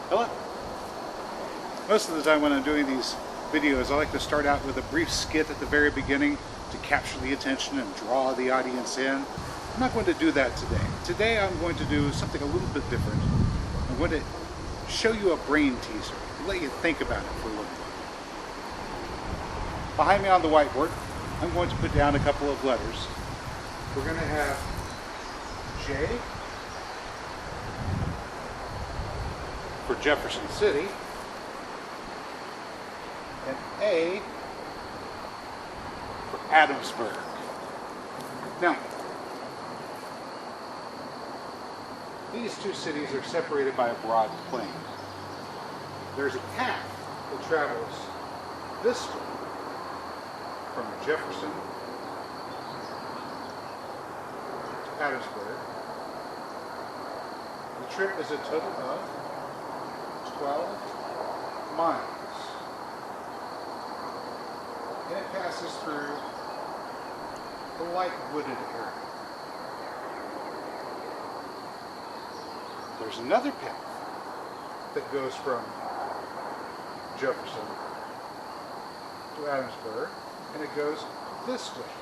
Hello. Most of the time when I'm doing these videos, I like to start out with a brief skit at the very beginning to capture the attention and draw the audience in. I'm not going to do that today. Today I'm going to do something a little bit different. I'm going to show you a brain teaser, let you think about it for a little while. Behind me on the whiteboard, I'm going to put down a couple of letters. We're going to have J for Jefferson City, and A for Adamsburg. Now, these two cities are separated by a broad plain. There's a path that travels this way from Jefferson to Adamsburg. The trip is a total of 12 miles. And it passes through a light wooded area. There's another path that goes from Jefferson to Adamsburg, and it goes this way.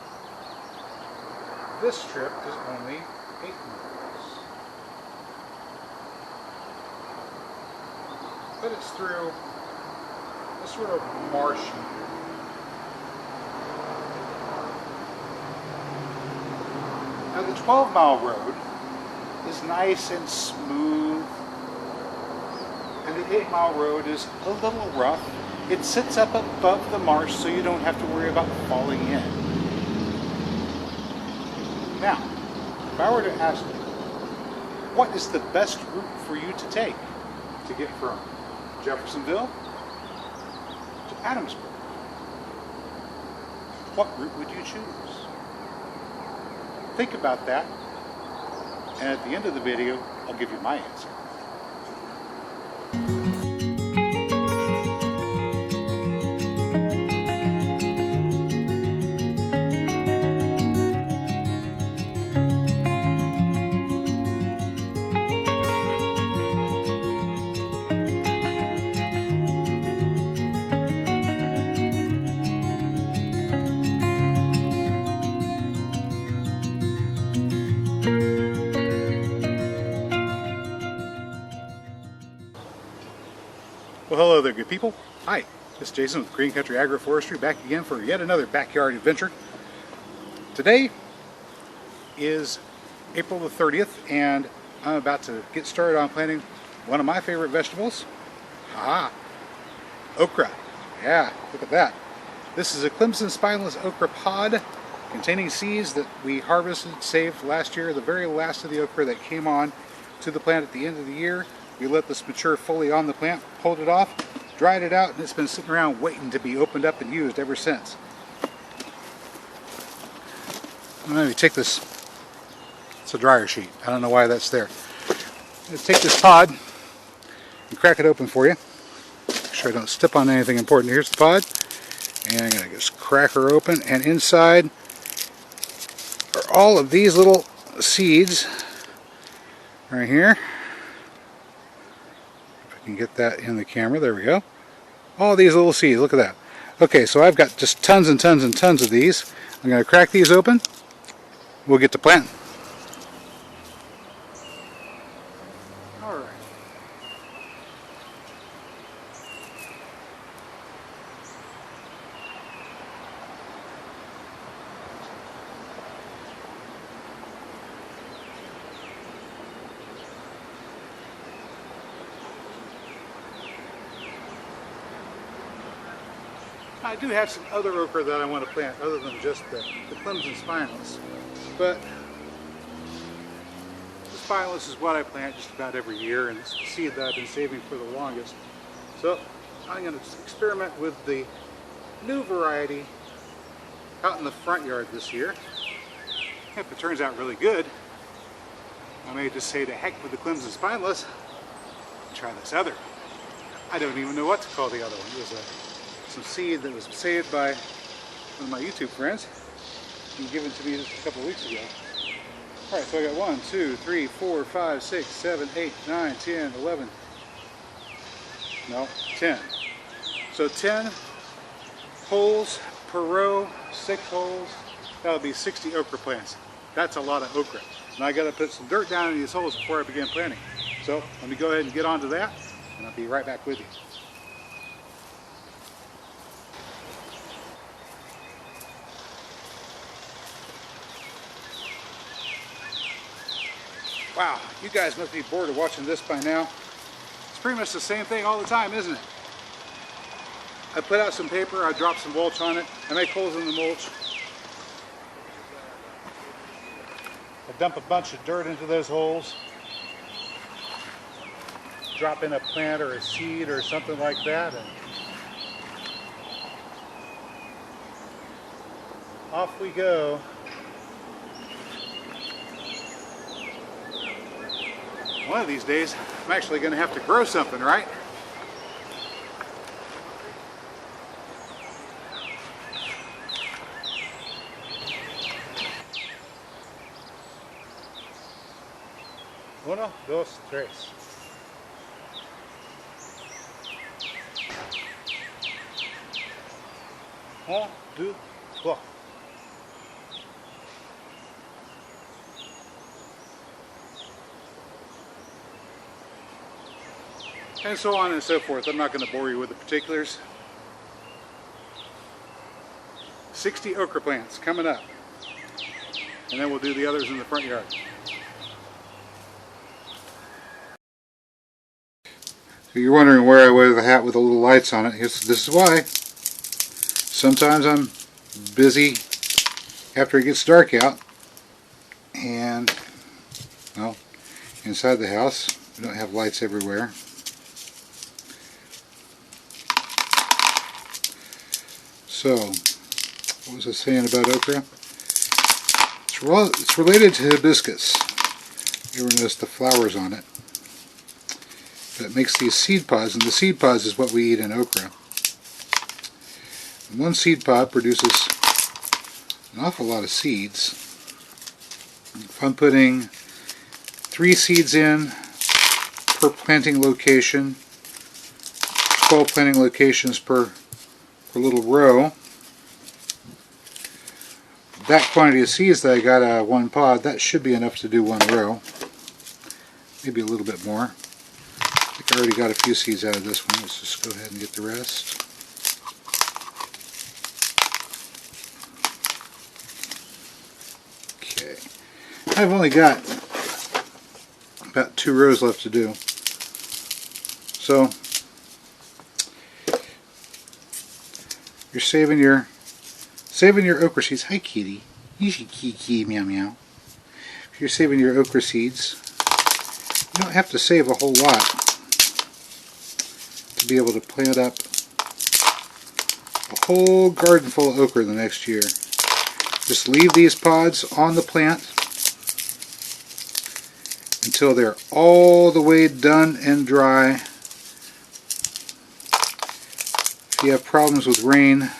This trip is only 8 miles. But it's through this sort of marshy area. Now the 12-mile road is nice and smooth, and the 8-mile road is a little rough. It sits up above the marsh, so you don't have to worry about falling in. Now, if I were to ask you, what is the best route for you to take to get from Jeffersonville to Adamsburg? What route would you choose? Think about that, and at the end of the video, I'll give you my answer. Well, hello there, good people. Hi, this is Jason with Green Country Agroforestry, back again for yet another backyard adventure. Today is April the 30th, and I'm about to get started on planting one of my favorite vegetables. Okra. Yeah, look at that. This is a Clemson spineless okra pod containing seeds that we harvested, saved last year, the very last of the okra that came on to the plant at the end of the year. We let this mature fully on the plant, pulled it off, dried it out, and it's been sitting around waiting to be opened up and used ever since. Let me take this, it's a dryer sheet, I don't know why that's there. Let's take this pod and crack it open for you. Make sure I don't step on anything important. Here's the pod, and I'm going to just crack her open, and inside are all of these little seeds right here. Can get that in the camera. There we go. All these little seeds. Look at that. Okay, so I've got just tons and tons and tons of these. I'm going to crack these open. We'll get to planting. All right. I do have some other okra that I want to plant other than just the Clemson spineless, but the spineless is what I plant just about every year, and it's the seed that I've been saving for the longest. So I'm going to experiment with the new variety out in the front yard this year. If it turns out really good, I may just say to heck with the Clemson spineless and try this other. I don't even know what to call the other one. It was some seed that was saved by one of my YouTube friends and given to me just a couple of weeks ago. All right, so I got 1, 2, 3, 4, 5, 6, 7, 8, 9, 10, 11, No, 10. So 10 holes per row, 6 holes, that'll be 60 okra plants. That's a lot of okra. And I got to put some dirt down in these holes before I begin planting. So let me go ahead and get onto that, and I'll be right back with you. Wow, you guys must be bored of watching this by now. It's pretty much the same thing all the time, isn't it? I put out some paper, I drop some mulch on it, I make holes in the mulch. I dump a bunch of dirt into those holes, drop in a plant or a seed or something like that, and off we go. One of these days, I'm actually going to have to grow something, right? Uno, dos, tres. Un, deux, trois. And so on and so forth. I'm not going to bore you with the particulars. 60 okra plants coming up. And then we'll do the others in the front yard. So you're wondering where I wear the hat with the little lights on it. This is why. Sometimes I'm busy after it gets dark out. And, well, inside the house, we don't have lights everywhere. So, what was I saying about okra? It's related to hibiscus. You ever notice the flowers on it? But it makes these seed pods, and the seed pods is what we eat in okra. And one seed pod produces an awful lot of seeds. If I'm putting 3 seeds in per planting location, 12 planting locations per little row, that quantity of seeds that I got out of one pod, that should be enough to do one row. Maybe a little bit more. I think I already got a few seeds out of this one. Let's just go ahead and get the rest. Okay. I've only got about 2 rows left to do. So you're saving your okra seeds. Hi, kitty. You should kiki meow meow. If you're saving your okra seeds, you don't have to save a whole lot to be able to plant up a whole garden full of okra the next year. Just leave these pods on the plant until they're all the way done and dry. If you have problems with rain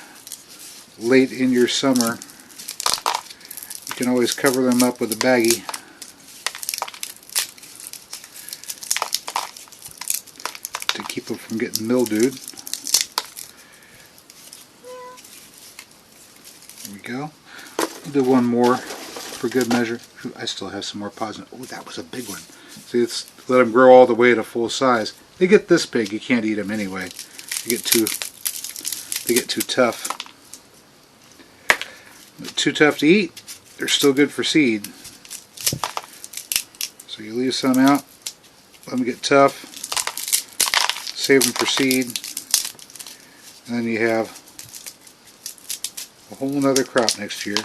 late in your summer, you can always cover them up with a baggie. To keep them from getting mildewed. There we go. I'll do one more for good measure. I still have some more pods. Oh, that was a big one. See, let's let them grow all the way to full size. They get this big, you can't eat them anyway. They get too tough. Too tough to eat. They're still good for seed. So you leave some out, let them get tough. Save them for seed, and then you have a whole nother crop next year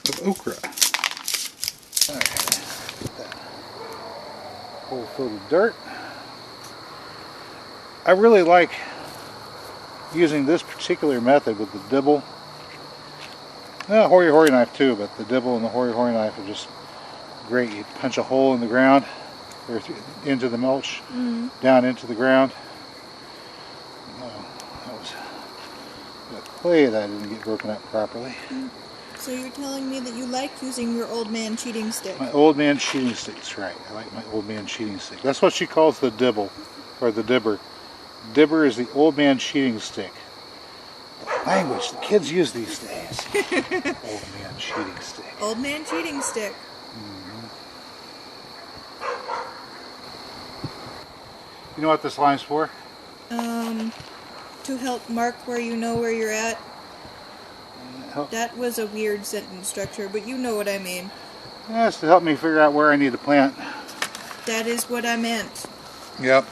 of okra. Alright, get that hole filled with dirt. I really like using this particular method with the dibble. Hory knife too, but the dibble and the hory knife are just great. You punch a hole in the ground, or into the mulch, down into the ground. That was the clay that didn't get broken up properly. So you're telling me that you like using your old man cheating stick? My old man cheating stick's right. I like my old man cheating stick. That's what she calls the dibble. or the dibber. Dibber is the old man cheating stick. Language the kids use these days. Old man cheating stick. Old man cheating stick. You know what this line's for? To help mark where you know where you're at. Help. That was a weird sentence structure, but you know what I mean. Yeah, it's to help me figure out where I need to plant. That is what I meant. Yep.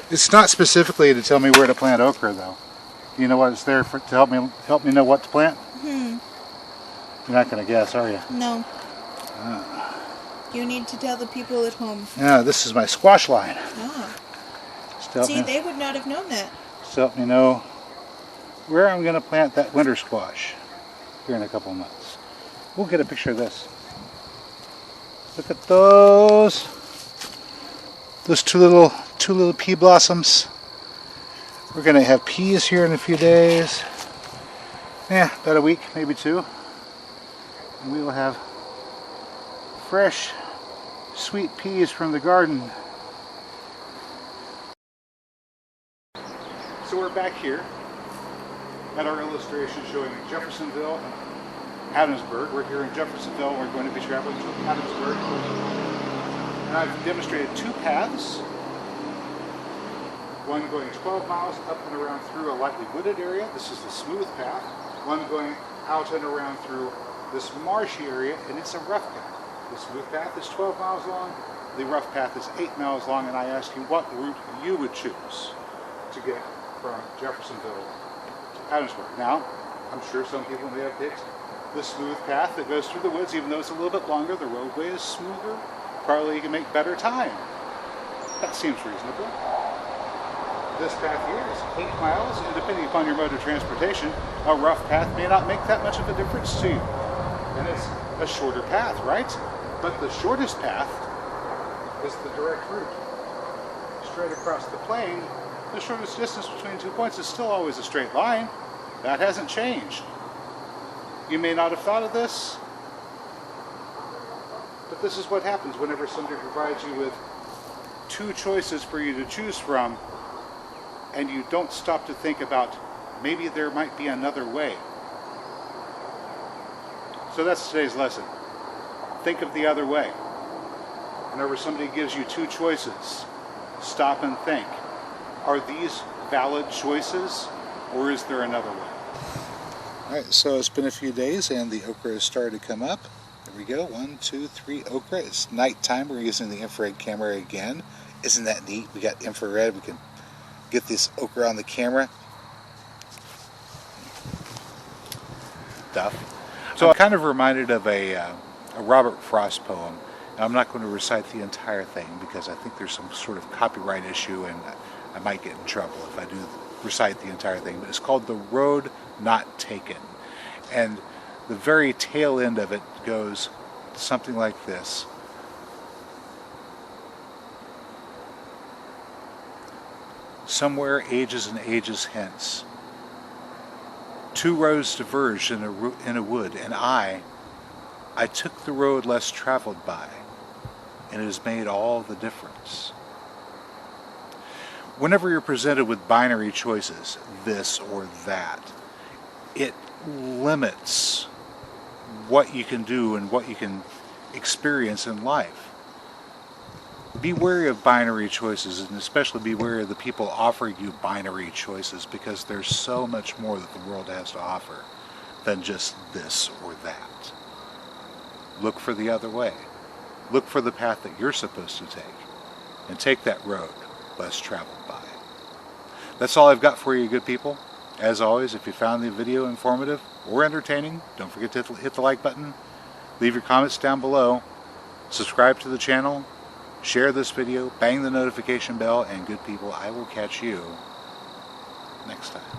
It's not specifically to tell me where to plant okra, though. You know what it's there for, to help me know what to plant? You're not going to guess, are you? No. You need to tell the people at home. Yeah, this is my squash line. Ah. See, they would not have known that. Just to help me know where I'm going to plant that winter squash here in a couple of months. We'll get a picture of this. Look at those. Those two little pea blossoms. We're going to have peas here in a few days. Yeah, about a week, maybe two. And we will have fresh, sweet peas from the garden. So we're back here at our illustration showing Jeffersonville and Adamsburg. We're here in Jeffersonville. We're going to be traveling to Adamsburg. And I've demonstrated two paths. One going 12 miles up and around through a lightly wooded area. This is the smooth path. One going out and around through this marshy area, and it's a rough path. The smooth path is 12 miles long. The rough path is 8 miles long, and I ask you what route you would choose to get from Jeffersonville to Adamsburg. Now, I'm sure some people may have picked the smooth path that goes through the woods, even though it's a little bit longer. The roadway is smoother. Probably you can make better time. That seems reasonable. This path here is 8 miles, and depending upon your mode of transportation, a rough path may not make that much of a difference to you. And it's a shorter path, right? But the shortest path is the direct route. Straight across the plain, the shortest distance between 2 points is still always a straight line. That hasn't changed. You may not have thought of this, but this is what happens whenever somebody provides you with two choices for you to choose from, and you don't stop to think about maybe there might be another way. So that's today's lesson. Think of the other way. Whenever somebody gives you two choices, stop and think. Are these valid choices, or is there another way? Alright, so it's been a few days and the okra has started to come up. There we go, 1, 2, 3 okra. It's nighttime. We're using the infrared camera again. Isn't that neat? We got infrared. We can get this okra on the camera. So I'm kind of reminded of a Robert Frost poem. And I'm not going to recite the entire thing because I think there's some sort of copyright issue and I might get in trouble if I do recite the entire thing. But it's called The Road Not Taken. And the very tail end of it goes something like this. Somewhere ages and ages hence, two roads diverged in a wood, and I took the road less traveled by, and it has made all the difference. Whenever you're presented with binary choices, this or that, it limits what you can do and what you can experience in life. Be wary of binary choices, and especially be wary of the people offering you binary choices, because there's so much more that the world has to offer than just this or that. Look for the other way. Look for the path that you're supposed to take, and take that road less traveled by. That's all I've got for you, good people. As always, if you found the video informative or entertaining, don't forget to hit the like button, leave your comments down below, subscribe to the channel, share this video, bang the notification bell, and good people, I will catch you next time.